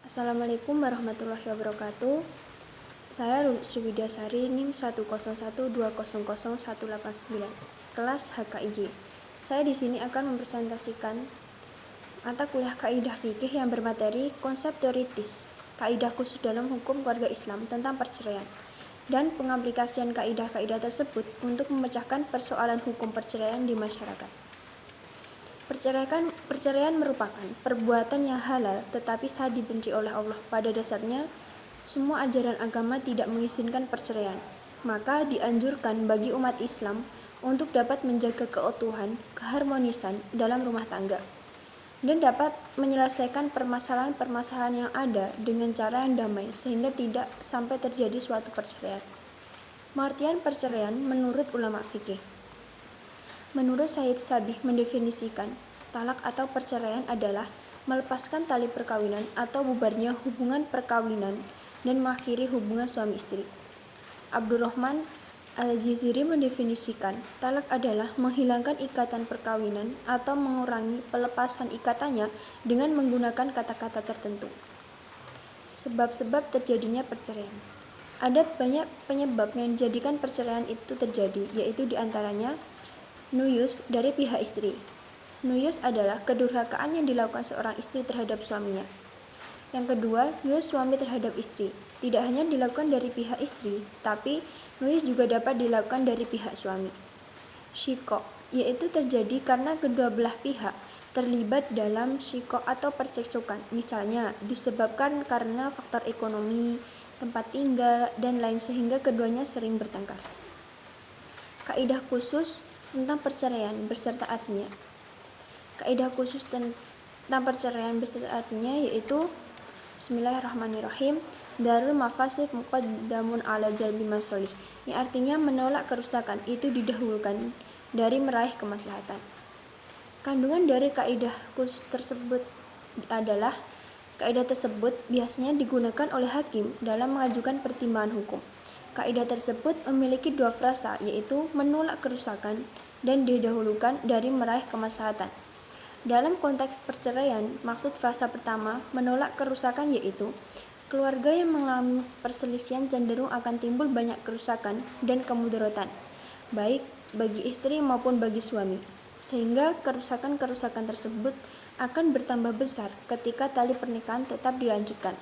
Assalamualaikum warahmatullahi wabarakatuh. Saya Sri Widyasari, NIM 101200189, kelas HKIG. Saya di sini akan mempresentasikan mata kuliah Kaidah Fikih yang bermateri konsep teoritis, kaidah khusus dalam hukum keluarga Islam tentang perceraian, dan pengaplikasian kaidah-kaidah tersebut untuk memecahkan persoalan hukum perceraian di masyarakat. Perceraian merupakan perbuatan yang halal tetapi sangat dibenci oleh Allah. Pada dasarnya, semua ajaran agama tidak mengizinkan perceraian. Maka dianjurkan bagi umat Islam untuk dapat menjaga keutuhan, keharmonisan dalam rumah tangga, dan dapat menyelesaikan permasalahan-permasalahan yang ada dengan cara yang damai sehingga tidak sampai terjadi suatu perceraian. Pengertian perceraian menurut ulama fikih. Menurut Said Sabih mendefinisikan, talak atau perceraian adalah melepaskan tali perkawinan atau bubarnya hubungan perkawinan dan mengakhiri hubungan suami istri. Abdurrahman Al-Jiziri mendefinisikan, talak adalah menghilangkan ikatan perkawinan atau mengurangi pelepasan ikatannya dengan menggunakan kata-kata tertentu. Sebab-sebab terjadinya perceraian. Ada banyak penyebab yang menjadikan perceraian itu terjadi, yaitu diantaranya nuyus dari pihak istri. Nuyus adalah kedurhakaan yang dilakukan seorang istri terhadap suaminya. Yang kedua, nuyus suami terhadap istri. Tidak hanya dilakukan dari pihak istri, tapi nuyus juga dapat dilakukan dari pihak suami. Syikok, yaitu terjadi karena kedua belah pihak terlibat dalam syikok atau percekcokan. Misalnya, disebabkan karena faktor ekonomi, tempat tinggal, dan lain sehingga keduanya sering bertengkar. Kaidah khusus tentang perceraian beserta artinya. Kaidah khusus tentang perceraian beserta artinya yaitu Bismillahirrahmanirrahim, Darul mafasid muqaddamun ala jalbi masolih, yang artinya menolak kerusakan itu didahulukan dari meraih kemaslahatan. Kandungan dari kaidah khusus tersebut adalah kaidah tersebut biasanya digunakan oleh hakim dalam mengajukan pertimbangan hukum. Kaidah tersebut memiliki dua frasa, yaitu menolak kerusakan dan didahulukan dari meraih kemaslahatan. Dalam konteks perceraian, maksud frasa pertama menolak kerusakan yaitu keluarga yang mengalami perselisihan cenderung akan timbul banyak kerusakan dan kemudaratan, baik bagi istri maupun bagi suami, sehingga kerusakan-kerusakan tersebut akan bertambah besar ketika tali pernikahan tetap dilanjutkan.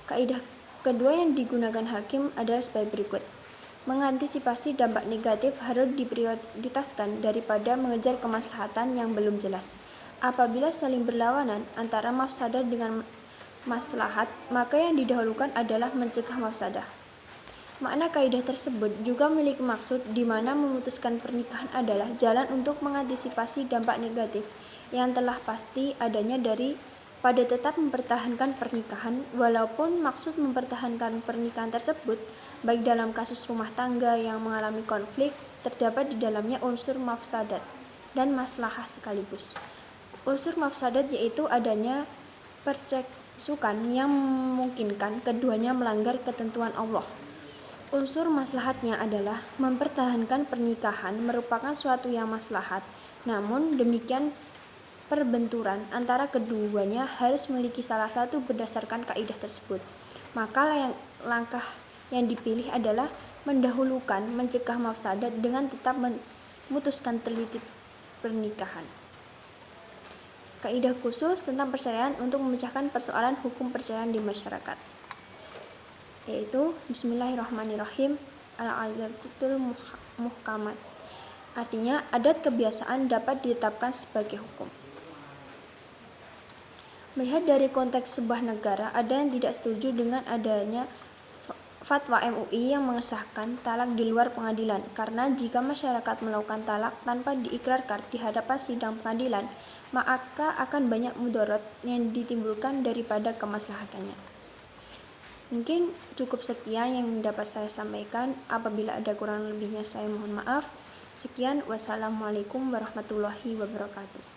Kaidah kedua yang digunakan hakim adalah sebagai berikut. Mengantisipasi dampak negatif harus diprioritaskan daripada mengejar kemaslahatan yang belum jelas. Apabila saling berlawanan antara mafsadah dengan maslahat, maka yang didahulukan adalah mencegah mafsadah. Makna kaidah tersebut juga memiliki maksud di mana memutuskan pernikahan adalah jalan untuk mengantisipasi dampak negatif yang telah pasti adanya pada tetap mempertahankan pernikahan, walaupun maksud mempertahankan pernikahan tersebut, baik dalam kasus rumah tangga yang mengalami konflik, terdapat di dalamnya unsur mafsadat dan maslahah sekaligus. Unsur mafsadat yaitu adanya perceksukan yang memungkinkan keduanya melanggar ketentuan Allah. Unsur maslahatnya adalah mempertahankan pernikahan merupakan suatu yang maslahat, namun demikian perbenturan antara keduanya harus memiliki salah satu berdasarkan kaidah tersebut. Maka langkah yang dipilih adalah mendahulukan mencegah mafsadat dengan tetap memutuskan teliti pernikahan. Kaidah khusus tentang perceraian untuk memecahkan persoalan hukum perceraian di masyarakat, yaitu Bismillahirrahmanirrahim, al-adatul muhkamat. Artinya, adat kebiasaan dapat ditetapkan sebagai hukum. Melihat dari konteks sebuah negara, ada yang tidak setuju dengan adanya fatwa MUI yang mengesahkan talak di luar pengadilan, karena jika masyarakat melakukan talak tanpa diikrarkan di hadapan sidang pengadilan, maka akan banyak mudarat yang ditimbulkan daripada kemaslahatannya. Mungkin cukup sekian yang dapat saya sampaikan. Apabila ada kurang lebihnya saya mohon maaf. Sekian, wassalamualaikum warahmatullahi wabarakatuh.